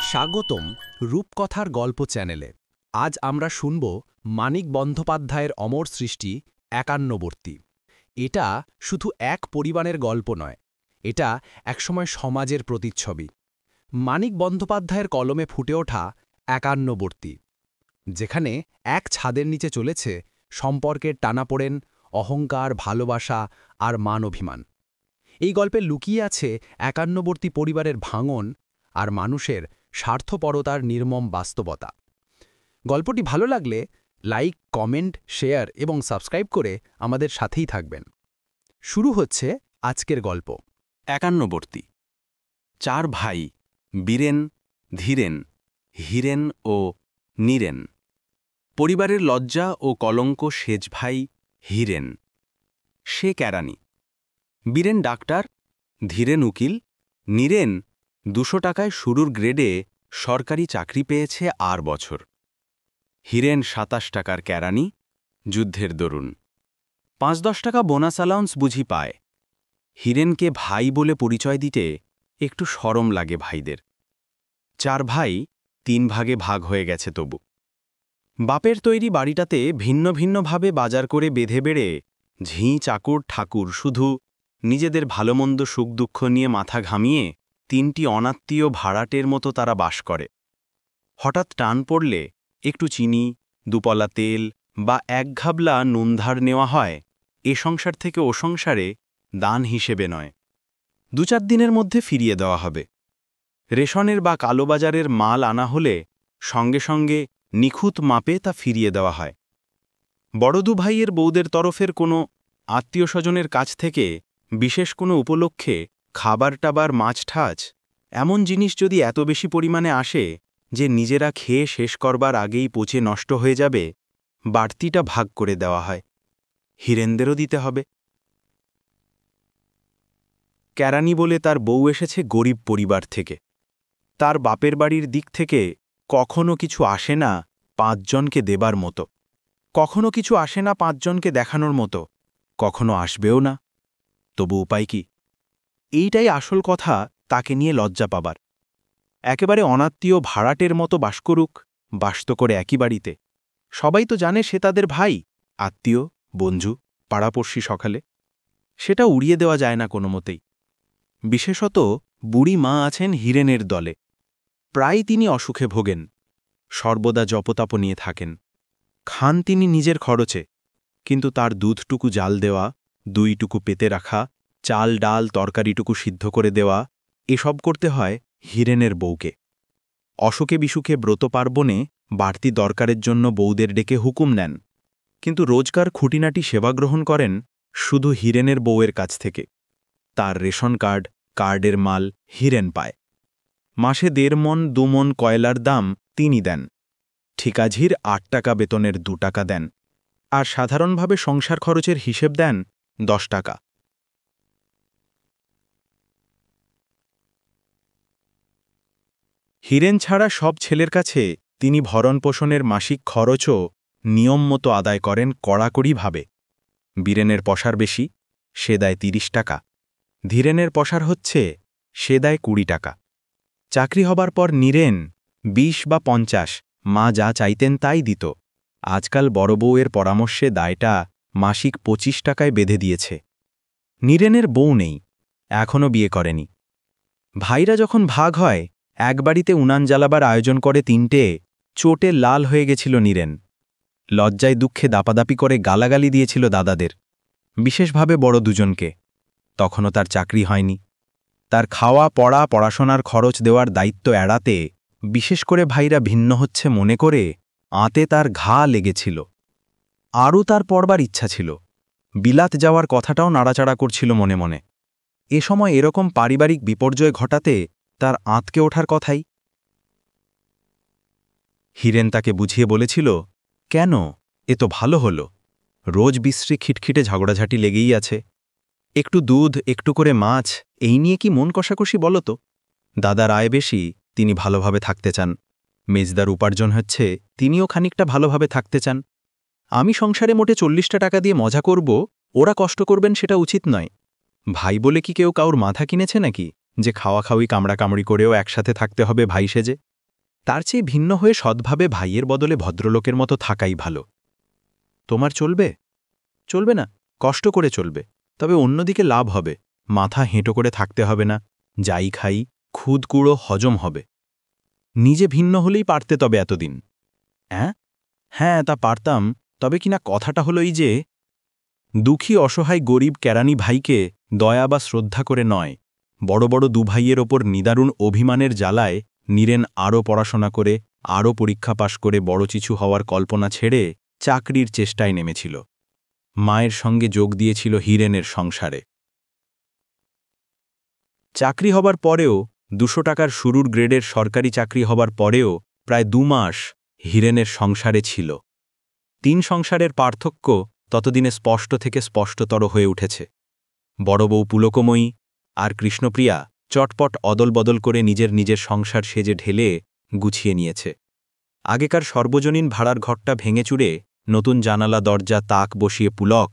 স্বাগতম রূপকথার গল্প চ্যানেলে। আজ আমরা শুনব মানিক বন্দ্যোপাধ্যায়ের অমর সৃষ্টি একান্নবর্তী। এটা শুধু এক পরিবারের গল্প নয়, এটা একসময় সমাজের প্রতিচ্ছবি। মানিক বন্দ্যোপাধ্যায়ের কলমে ফুটে ওঠা একান্নবর্তী, যেখানে এক ছাদের নিচে চলেছে সম্পর্কের টানাপোড়েন, অহংকার, ভালোবাসা আর মান অভিমান। এই গল্পে লুকিয়ে আছে একান্নবর্তী পরিবারের ভাঙন আর মানুষের স্বার্থপরতার নির্মম বাস্তবতা। গল্পটি ভালো লাগলে লাইক, কমেন্ট, শেয়ার এবং সাবস্ক্রাইব করে আমাদের সাথেই থাকবেন। শুরু হচ্ছে আজকের গল্প। একান্নবর্তী। 4 ভাই, বীরেন, ধীরেন, হীরেন ও নীরেন। পরিবারের লজ্জা ও কলঙ্ক সেজ ভাই হীরেন। সে কেরানি। বীরেন ডাক্তার, ধীরেন উকিল, নীরেন 200 টাকায় শুরুর গ্রেডে সরকারি চাকরি পেয়েছে আর বছর। হীরেন 27 টাকার কেরানি, যুদ্ধের দরুন। 5-10 টাকা বোনাস অ্যালাউন্স বুঝি পায়। হীরেনকে ভাই বলে পরিচয় দিতে একটু শরম লাগে ভাইদের। 4 ভাই 3 ভাগে ভাগ হয়ে গেছে তবু। বাপের তৈরি বাড়িটাতে ভিন্ন ভিন্নভাবে বাজার করে বেঁধে বেড়ে ঝিঁ চাকর ঠাকুর শুধু নিজেদের ভালোমন্দ সুখ দুঃখ নিয়ে মাথা ঘামিয়ে 3টি অনাত্মীয় ভাড়াটের মতো তারা বাস করে। হঠাৎ টান পড়লে একটু চিনি, 2 পলা তেল বা 1 ঘাবলা নুন ধার নেওয়া হয়, এ সংসার থেকে ও সংসারে দান হিসেবে নয়, 2-4 দিনের মধ্যে ফিরিয়ে দেওয়া হবে। রেশনের বা কালোবাজারের মাল আনা হলে সঙ্গে সঙ্গে নিখুঁত মাপে তা ফিরিয়ে দেওয়া হয়। বড় 2 ভাইয়ের বউদের তরফের কোনো আত্মীয় স্বজনের কাছ থেকে বিশেষ কোনো উপলক্ষে খাবার টাবার, মাছ ঠাছ এমন জিনিস যদি এত বেশি পরিমাণে আসে যে নিজেরা খেয়ে শেষ করবার আগেই পচে নষ্ট হয়ে যাবে, বাড়তিটা ভাগ করে দেওয়া হয়। হীরেনদেরও দিতে হবে। কেরানি বলে তার বউ এসেছে গরিব পরিবার থেকে। তার বাপের বাড়ির দিক থেকে কখনো কিছু আসে না 5 জনকে দেবার মতো, কখনো কিছু আসে না 5 জনকে দেখানোর মতো, কখনো আসবেও না। তবু উপায় কি? এইটাই আসল কথা তাকে নিয়ে লজ্জা পাবার। একেবারে অনাত্মীয় ভাড়াটের মতো বাস করুক, বাস তো করে একই বাড়িতে। সবাই তো জানে সে তাদের ভাই, আত্মীয়, বন্ধু, পাড়াপড়শি সকালে। সেটা উড়িয়ে দেওয়া যায় না কোনো মতেই। বিশেষত বুড়ি মা আছেন হীরেনের দলে। প্রায় তিনি অসুখে ভোগেন, সর্বদা জপতাপ নিয়ে থাকেন। খান তিনি নিজের খরচে, কিন্তু তার দুধটুকু জাল দেওয়া, 2টুকু পেতে রাখা, চাল ডাল তরকারিটুকু সিদ্ধ করে দেওয়া, এসব করতে হয় হীরেনের বউকে। অশোকে বিশুখে ব্রত পার্বণে বাড়তি দরকারের জন্য বউদের ডেকে হুকুম নেন, কিন্তু রোজকার খুঁটিনাটি সেবা গ্রহণ করেন শুধু হীরেনের বউয়ের কাছ থেকে। তার রেশন কার্ড, কার্ডের মাল হীরেন পায়। মাসে 1.5 মণ 2 মণ কয়লার দাম তিনি দেন। ঠিকাঝির 8 টাকা বেতনের 2 টাকা দেন, আর সাধারণভাবে সংসার খরচের হিসেব দেন 10 টাকা। হীরেন ছাড়া সব ছেলের কাছে তিনি ভরণপোষণের মাসিক খরচও নিয়ম মতো আদায় করেন কড়াকড়িভাবে। বীরেনের পসার বেশি, সে দেয় 30 টাকা। ধীরেনের পসার হচ্ছে, সে দেয় 20 টাকা। চাকরি হবার পর নীরেন 20 বা 50, মা যা চাইতেন তাই দিত। আজকাল বড় বউয়ের পরামর্শে দায়টা মাসিক 25 টাকায় বেঁধে দিয়েছে। নীরেনের বউ নেই, এখনও বিয়ে করেনি। ভাইরা যখন ভাগ হয়, এক বাড়িতে উনান জ্বালাবার আয়োজন করে 3টে, চোটে লাল হয়ে গেছিল নীরেন। লজ্জায় দুঃখে দাপাদাপি করে গালাগালি দিয়েছিল দাদাদের, বিশেষভাবে বড় 2জনকে। তখনও তার চাকরি হয়নি। তার খাওয়া পড়া, পড়াশোনার খরচ দেওয়ার দায়িত্ব এড়াতে বিশেষ করে ভাইরা ভিন্ন হচ্ছে মনে করে আঁতে তার ঘা লেগেছিল। আরও তার পড়বার ইচ্ছা ছিল, বিলাত যাওয়ার কথাটাও নাড়াচাড়া করছিল মনে মনে। এ সময় এরকম পারিবারিক বিপর্যয় ঘটাতে তার আঁতকে ওঠার কথাই। হীরেন তাকে বুঝিয়ে বলেছিল, কেন, এ তো ভালো হলো। রোজ বিশ্রী খিটখিটে ঝগড়াঝাটি লেগেই আছে। একটু দুধ, একটু করে মাছ, এই নিয়ে কি মন কষাকষি বলো তো? দাদার আয় বেশি, তিনি ভালোভাবে থাকতে চান। মেজদার উপার্জন হচ্ছে, তিনিও খানিকটা ভালোভাবে থাকতে চান। আমি সংসারে মোটে 40টা টাকা দিয়ে মজা করব, ওরা কষ্ট করবেন সেটা উচিত নয়। ভাই বলে কি কেউ কাউর মাথা কিনেছে নাকি যে খাওয়া খাওয়ি কামড়াকামড়ি করেও একসাথে থাকতে হবে ভাই সেজে? তার চেয়ে ভিন্ন হয়ে সৎভাবে ভাইয়ের বদলে ভদ্রলোকের মতো থাকাই ভালো। তোমার চলবে? চলবে না, কষ্ট করে চলবে, তবে অন্যদিকে লাভ হবে। মাথা হেঁটো করে থাকতে হবে না, যাই খাই খুদ কুড়ো হজম হবে। নিজে ভিন্ন হলেই পারতে তবে এতদিন। হ্যাঁ, তা পারতাম, তবে কিনা কথাটা হলো এই যে, দুঃখী অসহায় গরিব কেরানি ভাইকে দয়া বা শ্রদ্ধা করে নয়, বড় বড় দুভাইয়ের ওপর নিদারুণ অভিমানের জ্বালায় নীরেন আরও পড়াশোনা করে, আরও পরীক্ষা পাশ করে বড় কিছু হওয়ার কল্পনা ছেড়ে চাকরির চেষ্টায় নেমেছিল। মায়ের সঙ্গে যোগ দিয়েছিল হীরেনের সংসারে। চাকরি হবার পরেও, 200 টাকার শুরুর গ্রেডের সরকারি চাকরি হবার পরেও প্রায় 2 মাস হীরেনের সংসারে ছিল। 3 সংসারের পার্থক্য ততদিনে স্পষ্ট থেকে স্পষ্টতর হয়ে উঠেছে। বড় বউ পুলকময়ী আর কৃষ্ণপ্রিয়া চটপট অদলবদল করে নিজের সংসার সেজে ঢেলে গুছিয়ে নিয়েছে। আগেকার সর্বজনীন ভাড়ার ঘরটা ভেঙেচুরে নতুন জানালা দরজা তাক বসিয়ে পুলক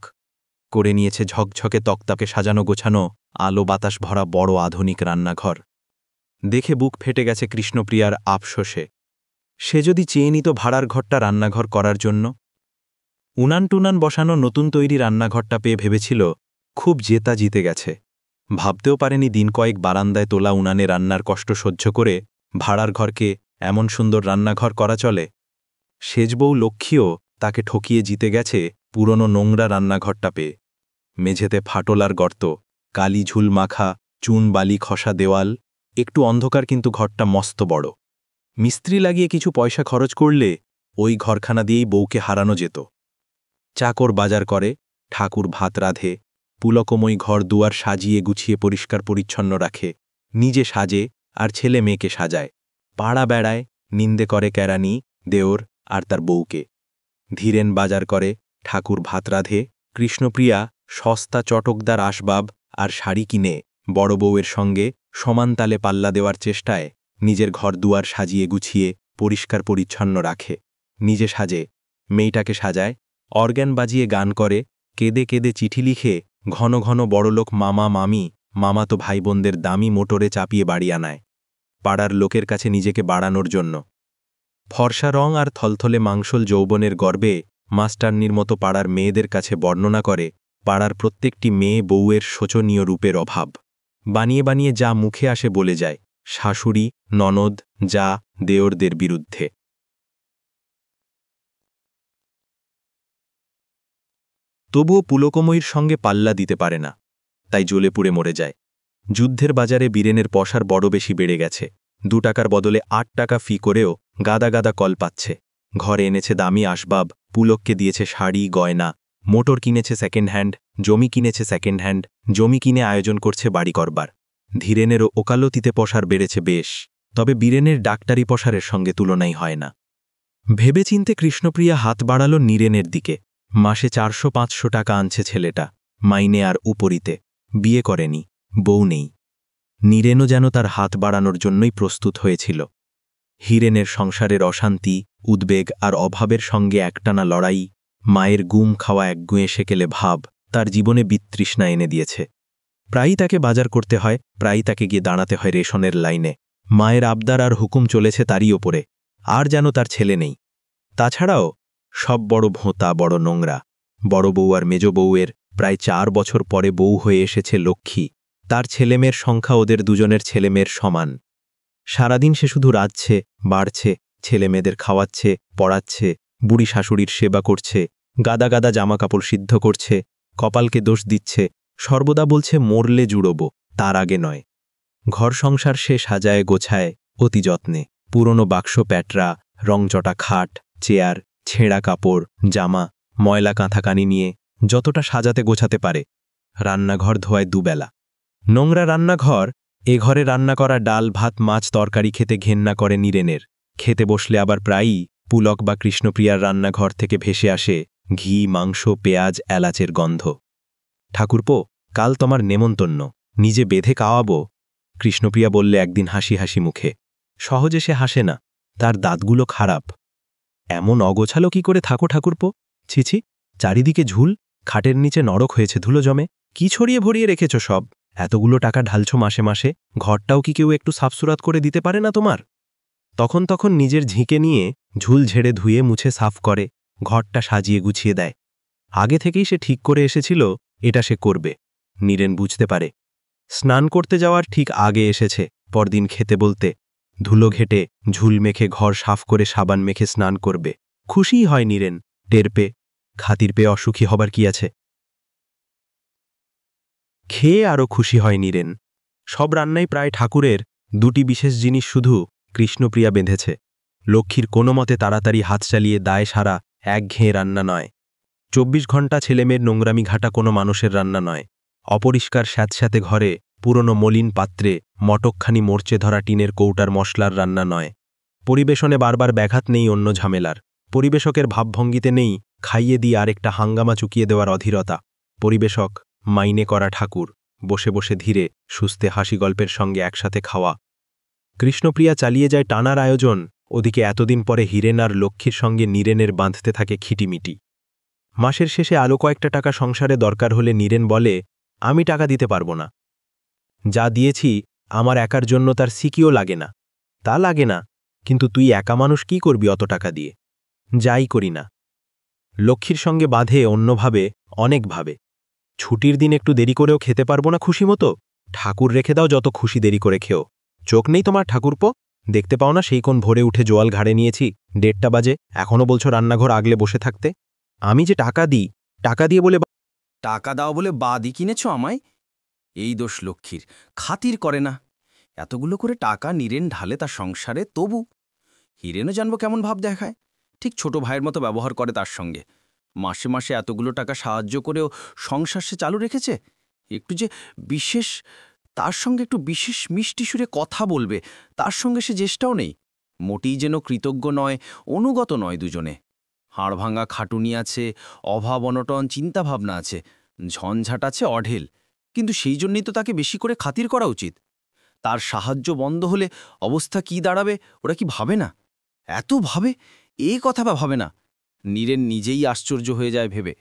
করে নিয়েছে ঝকঝকে তক্তাকে সাজানো গোছানো আলো বাতাস ভরা বড় আধুনিক রান্নাঘর। দেখে বুক ফেটে গেছে কৃষ্ণপ্রিয়ার আফসোসে। সে যদি চেয়ে নিত ভাড়ার ঘরটা রান্নাঘর করার জন্য। উনান টুনান বসানো নতুন তৈরি রান্নাঘরটা পেয়ে ভেবেছিল খুব জেতা জিতে গেছে। ভাবতেও পারেনি দিন কয়েক বারান্দায় তোলা উনানে রান্নার কষ্ট সহ্য করে ভাড়ার ঘরকে এমন সুন্দর রান্নাঘর করা চলে। সেজবউ লক্ষ্মীও তাকে ঠকিয়ে জিতে গেছে পুরনো নোংরা রান্নাঘরটা পেয়ে। মেঝেতে ফাটল আর গর্ত, কালি ঝুল মাখা চুন বালি খসা দেওয়াল, একটু অন্ধকার কিন্তু ঘরটা মস্ত বড়। মিস্ত্রি লাগিয়ে কিছু পয়সা খরচ করলে ওই ঘরখানা দিয়েই বউকে হারানো যেত। চাকর বাজার করে, ঠাকুর ভাত রাঁধে, পুলকময়ী ঘর দুয়ার সাজিয়ে গুছিয়ে পরিষ্কার পরিচ্ছন্ন রাখে, নিজে সাজে আর ছেলে মেয়েকে সাজায়, পাড়া বেড়ায়, নিন্দে করে কেরানি, দেওর আর তার বউকে। ধীরেন বাজার করে, ঠাকুর ভাত রাঁধে, কৃষ্ণপ্রিয়া সস্তা চটকদার আসবাব আর শাড়ি কিনে বড় বউয়ের সঙ্গে সমান তালে পাল্লা দেওয়ার চেষ্টায় নিজের ঘর দুয়ার সাজিয়ে গুছিয়ে পরিষ্কার পরিচ্ছন্ন রাখে, নিজে সাজে, মেয়েটাকে সাজায়, অর্গ্যান বাজিয়ে গান করে, কেঁদে কেঁদে চিঠি লিখে ঘন ঘন বড়লোক মামা মামি মামাতো ভাইবোনদের দামি মোটরে চাপিয়ে বাড়ি আনায়, পাড়ার লোকের কাছে নিজেকে বাড়ানোর জন্য। ফর্সা রং আর থলথলে মাংসল যৌবনের গর্বে মাস্টারনির মতো পাড়ার মেয়েদের কাছে বর্ণনা করে পাড়ার প্রত্যেকটি মেয়ে বউয়ের শোচনীয় রূপের অভাব। বানিয়ে বানিয়ে যা মুখে আসে বলে যায় শাশুড়ি, ননদ, যা, দেওরদের বিরুদ্ধে। তবুও পুলকময়ীর সঙ্গে পাল্লা দিতে পারে না, তাই জ্বলে পুড়ে মরে যায়। যুদ্ধের বাজারে বীরেনের পসার বড় বেশি বেড়ে গেছে। 2 টাকার বদলে 8 টাকা ফি করেও গাদা গাদা কল পাচ্ছে। ঘরে এনেছে দামি আসবাব, পুলককে দিয়েছে শাড়ি গয়না, মোটর কিনেছে সেকেন্ড হ্যান্ড, জমি কিনেছে সেকেন্ড হ্যান্ড, জমি কিনে আয়োজন করছে বাড়ি করবার। ধীরেনেরও ওকালতিতে পসার বেড়েছে বেশ, তবে বীরেনের ডাক্তারি পসারের সঙ্গে তুলনাই হয় না। ভেবেচিন্তে কৃষ্ণপ্রিয়া হাত বাড়াল নীরেনের দিকে। মাসে 400-500 টাকা আনছে ছেলেটা, মাইনে আর উপরিতে। বিয়ে করেনি, বউ নেই। নীরেনও যেন তার হাত বাড়ানোর জন্যই প্রস্তুত হয়েছিল। হীরেনের সংসারের অশান্তি, উদ্বেগ আর অভাবের সঙ্গে একটানা লড়াই, মায়ের গুম খাওয়া একগুঁয়ে সেকেলে ভাব তার জীবনে বিতৃষ্ণা এনে দিয়েছে। প্রায়ই তাকে বাজার করতে হয়, প্রায়ই তাকে গিয়ে দাঁড়াতে হয় রেশনের লাইনে। মায়ের আবদার আর হুকুম চলেছে তারই ওপরে, আর যেন তার ছেলে নেই। তাছাড়াও সব বড় ভোঁতা, বড় নোংরা। বড় বউ আর মেজ বউয়ের প্রায় 4 বছর পরে বউ হয়ে এসেছে লক্ষ্মী। তার ছেলেমেয়ের সংখ্যা ওদের দুজনের ছেলেমেয়ের সমান। সারাদিন সে শুধু রাঁধছে, বাড়ছে, ছেলেমেয়েদের খাওয়াচ্ছে, পড়াচ্ছে, বুড়ি শাশুড়ির সেবা করছে, গাদা গাদা জামাকাপড় সিদ্ধ করছে, কপালকে দোষ দিচ্ছে, সর্বদা বলছে মরলে জুড়ব, তার আগে নয়। ঘর সংসার সে সাজায় গোছায় অতি যত্নে। পুরনো বাক্স প্যাটরা, রংচটা খাট, চেয়ার, ছেঁড়া কাপড়, জামা, ময়লা কাঁথাকানি নিয়ে যতটা সাজাতে গোছাতে পারে। রান্নাঘর ধোয়ায় দুবেলা। নোংরা রান্নাঘর, এ ঘরে রান্না করা ডাল ভাত মাছ তরকারি খেতে ঘেন্না করে নীরেনের। খেতে বসলে আবার প্রায়ই পুলক বা কৃষ্ণপ্রিয়ার রান্নাঘর থেকে ভেসে আসে ঘি, মাংস, পেঁয়াজ, এলাচের গন্ধ। ঠাকুরপো, কাল তোমার নেমন্তন্ন, নিজে বেঁধে খাওয়াবো। কৃষ্ণপ্রিয়া বললে একদিন হাসি হাসি মুখে। সহজে সে হাসে না, তার দাঁতগুলো খারাপ। এমন অগোছালো কি করে থাকো ঠাকুরপো? ছিছি, চারিদিকে ঝুল, খাটের নিচে নরক হয়েছে ধুলো জমে। কি ছড়িয়ে ভরিয়ে রেখেছ সব? এতগুলো টাকা ঢালছ মাসে মাসে, ঘরটাও কি কেউ একটু সাফসুরাত করে দিতে পারে না তোমার? তখন তখন নিজের ঝিঁকে নিয়ে ঝুল ঝেড়ে ধুয়ে মুছে সাফ করে, ঘরটা সাজিয়ে গুছিয়ে দেয়। আগে থেকেই সে ঠিক করে এসেছিল এটা সে করবে। নীরেন বুঝতে পারে। স্নান করতে যাওয়ার ঠিক আগে এসেছে পরদিন খেতে বলতে। ধুলো ঘেটে ঝুল মেখে ঘর সাফ করে সাবান মেখে স্নান করবে। খুশিই হয় নীরেন, টের পেয়ে। খাতির পেয়ে অসুখী হবার কি আছে? খেয়ে আরও খুশি হয় নীরেন। সব রান্নাই প্রায় ঠাকুরের, দুটি বিশেষ জিনিস শুধু কৃষ্ণপ্রিয়া বেঁধেছে। লক্ষ্মীর কোনো মতে তাড়াতাড়ি হাত চালিয়ে দায় সারা একঘেয়ে রান্না নয়। ২৪ ঘণ্টা ছেলেমেয়ের নোংরামি ঘাটা কোনো মানুষের রান্না নয়। অপরিষ্কার স্যাঁতস্যাঁতে ঘরে পুরনো মলিন পাত্রে মটকখানি মরচে ধরা টিনের কৌটার মশলার রান্না নয়। পরিবেশনে বারবার ব্যাঘাত নেই অন্য ঝামেলার। পরিবেশকের ভাবভঙ্গিতে নেই খাইয়ে দিয়ে আরেকটা হাঙ্গামা চুকিয়ে দেওয়ার অধীরতা। পরিবেশক মাইনে করা ঠাকুর, বসে বসে ধীরে সুস্থে হাসি গল্পের সঙ্গে একসাথে খাওয়া। কৃষ্ণপ্রিয়া চালিয়ে যায় টানার আয়োজন, ওদিকে এতদিন পরে হীরেন আর লক্ষ্মীর সঙ্গে নীরেনের বাঁধতে থাকে খিটিমিটি। মাসের শেষে আলো কয়েকটা টাকা সংসারে দরকার হলে নীরেন বলে, আমি টাকা দিতে পারব না। যা দিয়েছি আমার একার জন্য তার সিকিও লাগে না। তা লাগে না, কিন্তু তুই একা মানুষ কি করবি অত টাকা দিয়ে? যাই করি না। লক্ষ্মীর সঙ্গে বাঁধে অন্যভাবে, অনেকভাবে। ছুটির দিন একটু দেরি করেও খেতে পারবো না খুশি মতো? ঠাকুর রেখে দাও যত খুশি দেরি করে খেও। চোখ নেই তোমার ঠাকুরপো? দেখতে পাও না সেই কোন ভোরে উঠে জোয়াল ঘাড়ে নিয়েছি, 1:30 বাজে, এখনও বলছো রান্নাঘর আগলে বসে থাকতে? আমি যে টাকা দিই, টাকা দিয়ে বলে টাকা দাও বলে বাদি কিনেছ আমায়? এই দোষ লক্ষ্মীর, খাতির করে না। এতগুলো করে টাকা নীরেন ঢালে তার সংসারে, তবু হীরেনও জানবো কেমন ভাব দেখায়। ঠিক ছোট ভাইয়ের মতো ব্যবহার করে তার সঙ্গে। মাসে মাসে এতগুলো টাকা সাহায্য করেও সংসার সে চালু রেখেছে। একটু যে বিশেষ, তার সঙ্গে একটু বিশেষ মিষ্টি সুরে কথা বলবে, তার সঙ্গে সে চেষ্টাও নেই। মোটেই যেন কৃতজ্ঞ নয়, অনুগত নয় দুজনে। হাড়ভাঙা খাটুনি আছে, অভাব অনটন চিন্তাভাবনা আছে, ঝঞ্ঝাট আছে অঢেল। কিন্তু সেই জন্যই তো তাকে বেশি করে খাতির করা উচিত। তার সাহায্য বন্ধ হলে অবস্থা কি দাঁড়াবে ওরা কি ভাবে না? এত ভাবে, এই কথা বা ভাবে না। নীরেন নিজেই আশ্চর্য হয়ে যায় ভেবে।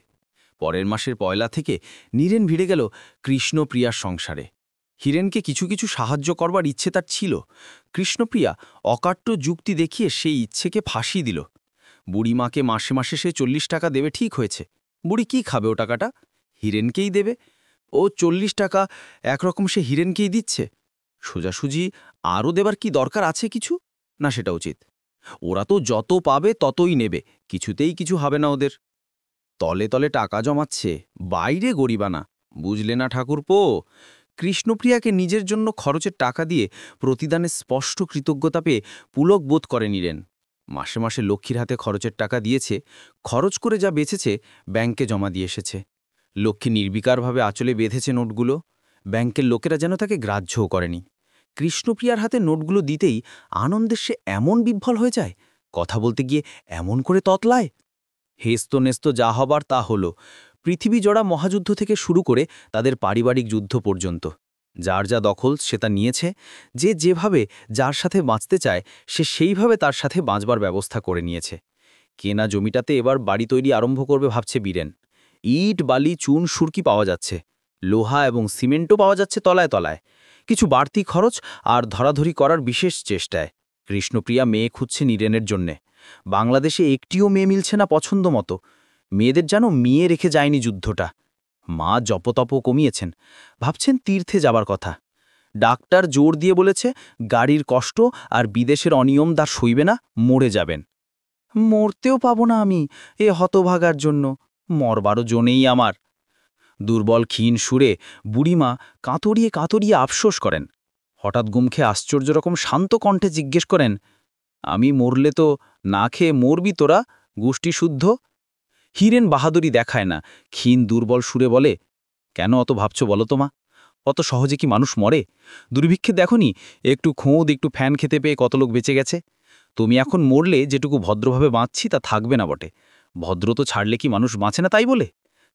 পরের মাসের পয়লা থেকে নীরেন ভিড়ে গেল কৃষ্ণপ্রিয়ার সংসারে। হীরেনকে কিছু কিছু সাহায্য করবার ইচ্ছে তার ছিল। কৃষ্ণপ্রিয়া অকাট্য যুক্তি দেখিয়ে সেই ইচ্ছেকে ফাঁসি দিল। বুড়িমাকে মাসে মাসে সে 40 টাকা দেবে ঠিক হয়েছে। বুড়ি কি খাবে ও টাকাটা? হীরেনকেই দেবে। ও 40 টাকা একরকম সে হীরেনকেই দিচ্ছে। সোজাসুজি আরও দেবার কি দরকার আছে কিছু? না, সেটা উচিত। ওরা তো যত পাবে ততই নেবে, কিছুতেই কিছু হবে না ওদের। তলে তলে টাকা জমাচ্ছে, বাইরে গরিবানা। বুঝলে না ঠাকুরপো? কৃষ্ণপ্রিয়াকে নিজের জন্য খরচের টাকা দিয়ে প্রতিদানে স্পষ্ট কৃতজ্ঞতা পেয়ে পুলক বোধ করে নিলেন। মাসে মাসে লক্ষ্মীর হাতে খরচের টাকা দিয়েছে, খরচ করে যা বেঁচেছে ব্যাংকে জমা দিয়ে এসেছে। লক্ষ্মী নির্বিকারভাবে আঁচলে বেঁধেছে নোটগুলো। ব্যাংকের লোকেরা যেন তাকে গ্রাহ্যও করেনি। কৃষ্ণপ্রিয়ার হাতে নোটগুলো দিতেই আনন্দে সে এমন বিহ্বল হয়ে যায়, কথা বলতে গিয়ে এমন করে ততলায়। হেস্তনেস্ত যা হবার তা হলো। পৃথিবী জোড়া মহাযুদ্ধ থেকে শুরু করে তাদের পারিবারিক যুদ্ধ পর্যন্ত যার যা দখল সে তা নিয়েছে। যে যেভাবে যার সাথে বাঁচতে চায় সে সেইভাবে তার সাথে বাঁচবার ব্যবস্থা করে নিয়েছে। কেনা জমিটাতে এবার বাড়ি তৈরি আরম্ভ করবে ভাবছে বীরেন। ইট বালি চুন সুরকি পাওয়া যাচ্ছে, লোহা এবং সিমেন্টও পাওয়া যাচ্ছে তলায় তলায়। কিছু বাড়তি খরচ আর ধরাধরি করার বিশেষ চেষ্টায়। কৃষ্ণপ্রিয়া মেয়ে খুঁজছে নীরেনের জন্যে। বাংলাদেশে একটিও মেয়ে মিলছে না পছন্দ মতো। মেয়েদের যেন মেয়ে রেখে যায়নি যুদ্ধটা। মা জপতপ কমিয়েছেন, ভাবছেন তীর্থে যাবার কথা। ডাক্তার জোর দিয়ে বলেছে গাড়ির কষ্ট আর বিদেশের অনিয়ম তার সইবে না, মরে যাবেন। মরতেও পাবো না আমি এ হতভাগার জন্য, মরবারও জনেই আমার। দুর্বল ক্ষীণ সুরে বুড়িমা কাতরিয়ে কাতরিয়ে আফসোস করেন। হঠাৎ গুমখে আশ্চর্য রকম শান্ত কণ্ঠে জিজ্ঞেস করেন, আমি মরলে তো না খেয়ে মরবি তোরা, গোষ্ঠী শুদ্ধ? হীরেন বাহাদুরি দেখায় না, ক্ষীণ দুর্বল সুরে বলে, কেন অত ভাবছ বলো তো মা? অত সহজে কি মানুষ মরে? দুর্ভিক্ষে দেখনি একটু খোঁদ একটু ফ্যান খেতে পেয়ে কত লোক বেঁচে গেছে। তুমি এখন মরলে যেটুকু ভদ্রভাবে বাঁচছি তা থাকবে না বটে। ভদ্র তো ছাড়লে কি মানুষ বাঁচে না তাই বলে?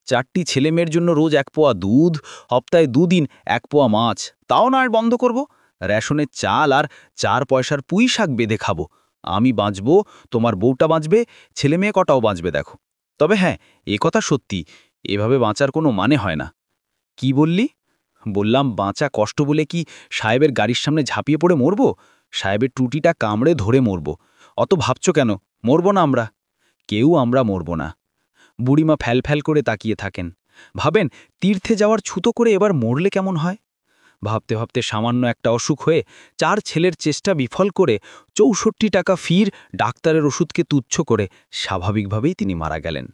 4টি ছেলেমেয়ের জন্য রোজ 1 পোয়া দুধ, সপ্তাহে 2 দিন 1 পোয়া মাছ, তাও না আর বন্ধ করব? রেশনের চাল আর 4 পয়সার পুঁই শাক বেঁধে খাবো। আমি বাঁচব, তোমার বউটা বাঁচবে, ছেলেমেয়ে কটাও বাঁচবে দেখো। তবে হ্যাঁ, এ কথা সত্যি, এভাবে বাঁচার কোনো মানে হয় না। কি বললি? বললাম বাঁচা কষ্ট বলে কি সাহেবের গাড়ির সামনে ঝাঁপিয়ে পড়ে মরব? সাহেবের টুটিটা কামড়ে ধরে মরব। অত ভাবছ কেন? মরব না আমরা। আমরা মরব না। বুড়িমা ফ্যাল করে তাকিয়ে থাকেন। ভাবেন, তীর্থে যাওয়ার ছুতো করে এবার মরলে কেমন হয়। ভাবতে ভাবতে সামান্য একটা অসুখ হয়ে 4 ছেলের চেষ্টা বিফল করে 64 টাকা ফির ডাক্তারের ওষুধকে তুচ্ছ করে স্বাভাবিকভাবেই তিনি মারা গেলেন।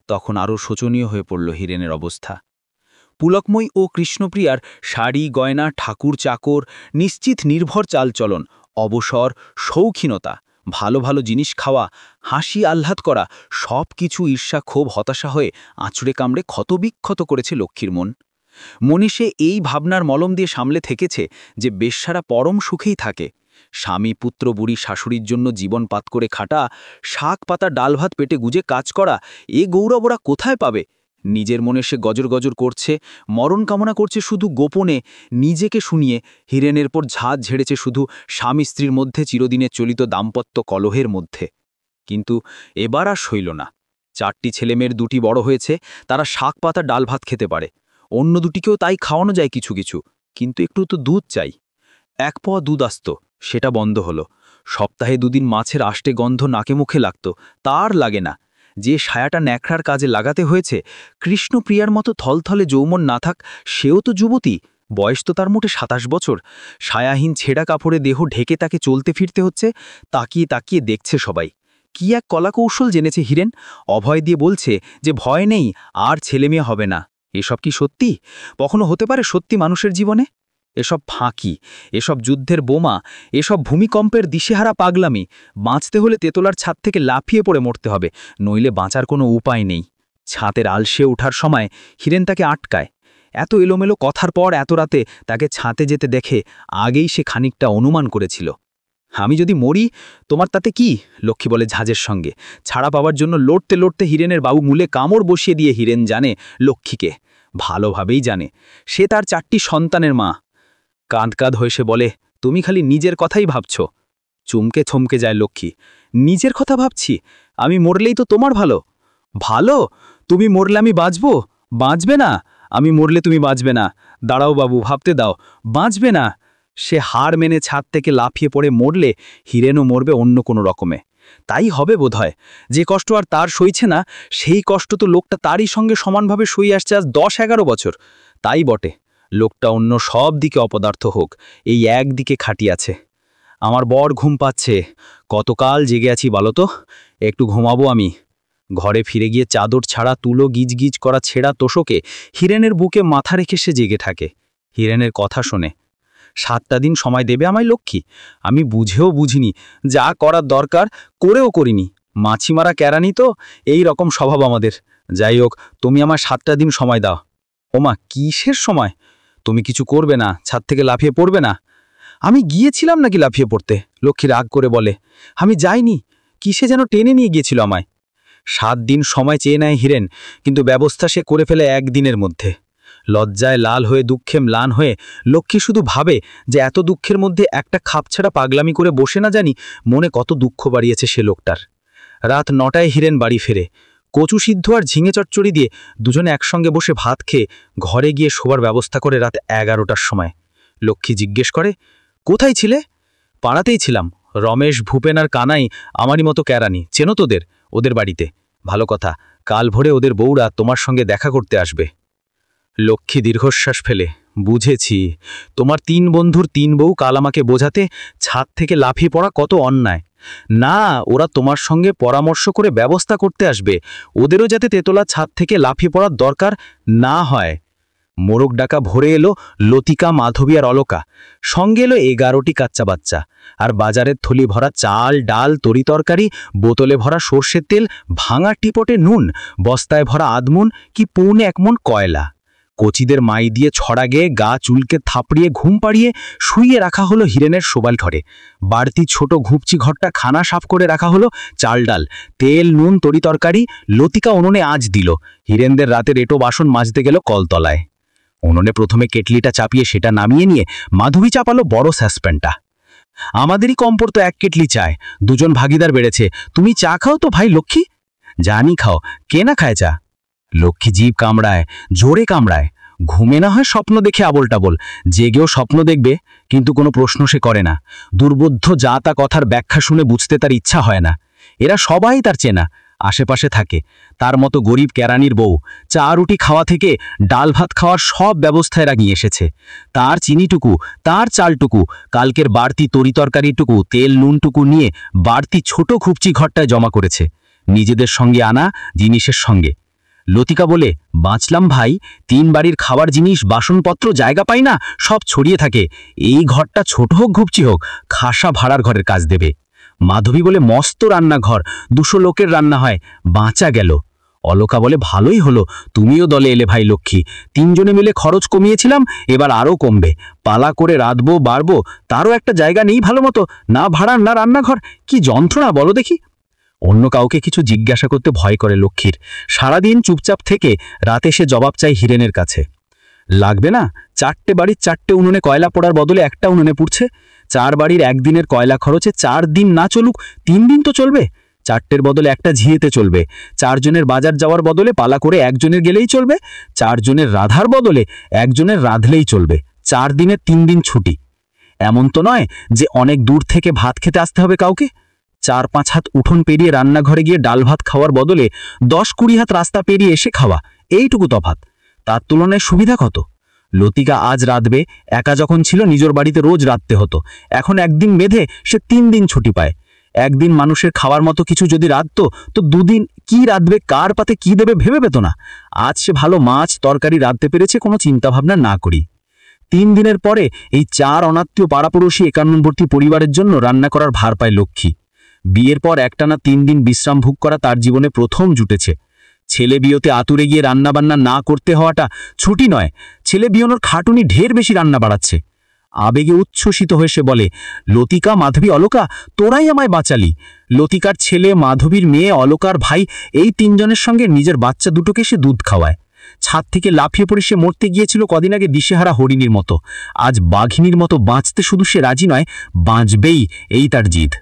তখন আরও শোচনীয় হয়ে পড়ল হীরেনের অবস্থা। পুলকময়ী ও কৃষ্ণপ্রিয়ার শাড়ি গয়না, ঠাকুর চাকর, নিশ্চিত নির্ভর চালচলন, অবসর, শৌখিনতা, ভালো ভালো জিনিস খাওয়া, হাসি আহ্লাদ করা, সব কিছু ঈর্ষা ক্ষোভ হতাশা হয়ে আঁচড়ে কামড়ে ক্ষতবিক্ষত করেছে লক্ষ্মীর মন। মনীষে এই ভাবনার মলম দিয়ে সামলে থেকেছে যে বেশ্যারা পরম সুখেই থাকে। স্বামী পুত্র বুড়ি শাশুড়ির জন্য জীবন পাত করে খাটা, শাক পাতা ডাল ভাত পেটে গুজে কাজ করা, এ গৌরব ওরা কোথায় পাবে? নিজের মনে সে গজর গজর করছে, মরণ কামনা করছে শুধু গোপনে, নিজেকে শুনিয়ে হীরেনের পর ঝাঁজ ঝেড়েছে শুধু স্বামী স্ত্রীর মধ্যে চিরদিনের চলিত দাম্পত্য কলহের মধ্যে। কিন্তু এবার আর সইল না। 4টি ছেলেমেয়ের 2টি বড় হয়েছে, তারা শাক পাতা ডাল ভাত খেতে পারে। অন্য 2টিকেও তাই খাওয়ানো যায় কিছু কিছু, কিন্তু একটু তো দুধ চাই। 1 পোয়া দুধ আসত, সেটা বন্ধ হলো। সপ্তাহে 2 দিন মাছের আষ্টে গন্ধ নাকে মুখে লাগত, তার লাগে না। যে সায়াটা ন্যাকড়ার কাজে লাগাতে হয়েছে, কৃষ্ণপ্রিয়ার মতো থলথলে যৌবন না থাক, সেও তো যুবতী, বয়স তো তার মোটে 27 বছর। সায়াহীন ছেঁড়া কাপড়ে দেহ ঢেকে তাকে চলতে ফিরতে হচ্ছে। তাকিয়ে তাকিয়ে দেখছে সবাই। কি এক কলাকৌশল জেনেছে হীরেন। অভয় দিয়ে বলছে যে ভয় নেই, আর ছেলেমেয়ে হবে না। এসব কি সত্যি? কখনো হতে পারে সত্যি মানুষের জীবনে? এসব ফাঁকি, এসব যুদ্ধের বোমা, এসব ভূমিকম্পের দিশেহারা পাগলামি। বাঁচতে হলে তেতলার ছাদ থেকে লাফিয়ে পড়ে মরতে হবে, নইলে বাঁচার কোনো উপায় নেই। ছাতের আলসে ওঠার সময় হীরেন তাকে আটকায়। এত এলোমেলো কথার পর এত রাতে তাকে ছাতে যেতে দেখে আগেই সে খানিকটা অনুমান করেছিল। আমি যদি মরি, তোমার তাতে কি? লক্ষ্মী বলে ঝাঁজের সঙ্গে। ছাড়া পাওয়ার জন্য লড়তে লড়তে হীরেনের বাবু মূলে কামড় বসিয়ে দিয়ে হীরেন জানে লক্ষ্মীকে, ভালোভাবেই জানে। সে তার 4টি সন্তানের মা। কাঁদ হয়ে সে বলে, তুমি খালি নিজের কথাই ভাবছ। চুমকে থমকে যায় লক্ষ্মী। নিজের কথা ভাবছি? আমি মরলেই তো তোমার ভালো। ভালো? তুমি মরলে আমি বাঁচব? বাঁচবে না। আমি মরলে তুমি বাঁচবে না। দাঁড়াও বাবু, ভাবতে দাও। বাঁচবে না। সে হার মেনে ছাদ থেকে লাফিয়ে পড়ে মরলে হীরেনও মরবে অন্য কোনো রকমে। তাই হবে বোধহয়। যে কষ্ট আর তার সইছে না, সেই কষ্ট তো লোকটা তারই সঙ্গে সমানভাবে সই আসছে আজ 10-11 বছর। তাই বটে, লোকটা অন্য সব দিকে অপদার্থ হোক, এই একদিকে খাটিয়াছে। আমার বর ঘুম পাচ্ছে। কতকাল জেগে আছি বলো তো? একটু ঘুমাবো আমি। ঘরে ফিরে গিয়ে চাদর ছাড়া তুলো গিজগিজ করা ছেঁড়া তোষকে হীরেনের বুকে মাথা রেখে সে জেগে থাকে। হীরেনের কথা শোনে। 7টা দিন সময় দেবে আমায় লক্ষ্মী? আমি বুঝেও বুঝিনি, যা করার দরকার করেও করিনি। মাছি মারা কেরানি তো, এই রকম স্বভাব আমাদের। যাই হোক, তুমি আমার 7টা দিন সময় দাও। ওমা, কিসের সময়? তুমি কিছু করবে না, ছাদ থেকে লাফিয়ে পড়বে না? আমি গিয়েছিলাম নাকি লাফিয়ে পড়তে? লক্ষ্মী রাগ করে বলে। আমি যাইনি, কিসে যেন টেনে নিয়ে গিয়েছিল আমায়। 7 দিন সময় চেয়ে নেয় হীরেন, কিন্তু ব্যবস্থা সে করে ফেলে 1 দিনের মধ্যে। লজ্জায় লাল হয়ে দুঃখে ম্লান হয়ে লক্ষ্মী শুধু ভাবে যে এত দুঃখের মধ্যে একটা খাপছাড়া পাগলামি করে বসে না জানি মনে কত দুঃখ বাড়িয়েছে সে লোকটার। রাত 9টায় হীরেন বাড়ি ফেরে। কচু সিদ্ধ আর ঝিঙে চচ্চড়ি দিয়ে দুজনে একসঙ্গে বসে ভাত খেয়ে ঘরে গিয়ে শোবার ব্যবস্থা করে রাত 11টার সময়। লক্ষ্মী জিজ্ঞেস করে, কোথায় ছিলে? পাড়াতেই ছিলাম। রমেশ, ভূপেন আর কানাই আমারই মতো কেরানি, চেনো তোদের? ওদের বাড়িতে। ভালো কথা, কাল ভোরে ওদের বউরা তোমার সঙ্গে দেখা করতে আসবে। লক্ষ্মী দীর্ঘশ্বাস ফেলে, বুঝেছি। তোমার 3 বন্ধুর 3 বউ কাল আমাকে বোঝাতে ছাদ থেকে লাফিয়ে পড়া কত অন্যায়। না, ওরা তোমার সঙ্গে পরামর্শ করে ব্যবস্থা করতে আসবে, ওদেরও যাতে তেতলা ছাদ থেকে লাফিয়ে পড়ার দরকার না হয়। মোরগ ডাকা ভরে এলো লতিকা, মাধবী আর অলকা। সঙ্গে এলো 11টি কাচ্চা বাচ্চা, আর বাজারের থলি ভরা চাল ডাল তরিতরকারি, বোতলে ভরা সর্ষের তেল, ভাঙা টিপটে নুন, বস্তায় ভরা আদমুন কি 1.25 মণ কয়লা। কচিদের মাই দিয়ে ছড়া গেয়ে গা চুলকে থাপড়িয়ে ঘুম পাড়িয়ে শুইয়ে রাখা হলো হীরেনের শোবাল ঘরে। বাড়তি ছোট ঘুপচি ঘরটা খানা সাফ করে রাখা হলো। চাল ডাল তেল নুন তরিতরকারি লতিকা উনুনে আঁচ দিল। হীরেনদের রাতের এঁটো বাসন মাজতে গেল কলতলায়। উনুনে প্রথমে কেটলিটা চাপিয়ে সেটা নামিয়ে নিয়ে মাধবী চাপালো বড় স্যাসপ্যানটা। আমাদেরই কম পড়তো 1 কেটলি চায়, 2 জন ভাগিদার বেড়েছে। তুমি চা খাও তো ভাই লক্ষ্মী? জানি খাও, কে না খায় চা? লক্ষ্মী জিভ কামড়ায়, জোরে কামড়ায়। ঘুমে না হয় স্বপ্ন দেখে আবোল টাবোল, জেগেও স্বপ্ন দেখবে, কিন্তু কোনো প্রশ্ন সে করে না। দুর্বোধ্য যা তা কথার ব্যাখ্যা শুনে বুঝতে তার ইচ্ছা হয় না। এরা সবাই তার চেনা, আশেপাশে থাকে। তার মতো গরিব কেরানির বউ, চা রুটি খাওয়া থেকে ডাল ভাত খাওয়ার সব ব্যবস্থা এরা নিয়ে এসেছে। তার চিনিটুকু, তার চালটুকু, কালকের বাড়তি তরিতরকারিটুকু, তেল নুনটুকু নিয়ে বাড়তি ছোট খুপচি ঘরটায় জমা করেছে, নিজেদের সঙ্গে আনা জিনিসের সঙ্গে। লতিকা বলে, বাঁচলাম ভাই, 3 বাড়ির খাবার জিনিস বাসনপত্র জায়গা পাই না, সব ছড়িয়ে থাকে। এই ঘরটা ছোট হোক ঘুপচি হোক, খাসা ভাড়ার ঘরের কাজ দেবে। মাধবী বলে, মস্ত রান্নাঘর, 200 লোকের রান্না হয়, বাঁচা গেল। অলকা বলে, ভালোই হলো তুমিও দলে এলে ভাই লক্ষ্মী, 3 জনে মিলে খরচ কমিয়েছিলাম, এবার আরও কমবে। পালা করে রাঁধবো বাড়বো, তারও একটা জায়গা নেই ভালো মতো, না ভাড়ার না রান্নাঘর, কি যন্ত্রণা বলো দেখি। অন্য কাউকে কিছু জিজ্ঞাসা করতে ভয় করে লক্ষ্মীর। সারাদিন চুপচাপ থেকে রাতে সে জবাব চাই হিরেনের কাছে। লাগবে না, 4টে বাড়ির 4টে উনুনে কয়লা পোড়ার বদলে একটা উনুনে পুড়ছে। 4 বাড়ির একদিনের কয়লা খরচে 4 দিন না চলুক, 3 দিন তো চলবে। 4টের বদলে একটা ঝিয়েতে চলবে। 4 জনের বাজার যাওয়ার বদলে পালা করে 1 জনের গেলেই চলবে। 4 জনের রাধার বদলে 1 জনের রাঁধলেই চলবে। 4 দিনের 3 দিন ছুটি। এমন তো নয় যে অনেক দূর থেকে ভাত খেতে আসতে হবে কাউকে। 4-5 হাত উঠোন পেরিয়ে রান্নাঘরে গিয়ে ডাল ভাত খাওয়ার বদলে 10-20 হাত রাস্তা পেরিয়ে এসে খাওয়া, এইটুকু তফাৎ। তার তুলনায় সুবিধা কত। লতিকা আজ রাঁধবে, একা যখন ছিল নিজের বাড়িতে রোজ রাঁধতে হতো, এখন একদিন বেঁধে সে 3 দিন ছুটি পায়। একদিন মানুষের খাওয়ার মতো কিছু যদি রাঁধত, তো 2 দিন কি রাঁধবে, কার পাতে কি দেবে ভেবে পেত না। আজ সে ভালো মাছ তরকারি রাঁধতে পেরেছে কোনো চিন্তাভাবনা না করি। 3 দিনের পরে এই 4 অনাত্মীয় পাড়াপড়শি 51 পরিবারের জন্য রান্না করার ভার পায় লক্ষ্মী। বিয়ের পর একটানা 3 দিন বিশ্রাম ভোগ করা তার জীবনে প্রথম জুটেছে। ছেলে বিয়েতে আতুরে গিয়ে রান্নাবান্না না করতে হওয়াটা ছুটি নয়, ছেলে বিয়েনোর খাটুনি ঢের বেশি রান্না বাড়াচ্ছে। আবেগে উচ্ছ্বসিত হয়ে সে বলে, লতিকা, মাধবী, অলকা, তোরাই আমায় বাঁচালি। লতিকার ছেলে, মাধবীর মেয়ে, অলকার ভাই, এই 3 জনের সঙ্গে নিজের বাচ্চা দুটোকে সে দুধ খাওয়ায়। ছাদ থেকে লাফিয়ে পড়ে সে মরতে গিয়েছিল কদিন আগে দিশেহারা হরিণীর মতো। আজ বাঘিনীর মতো বাঁচতে শুধু সে রাজি নয়, বাঁচবেই, এই তার জিদ।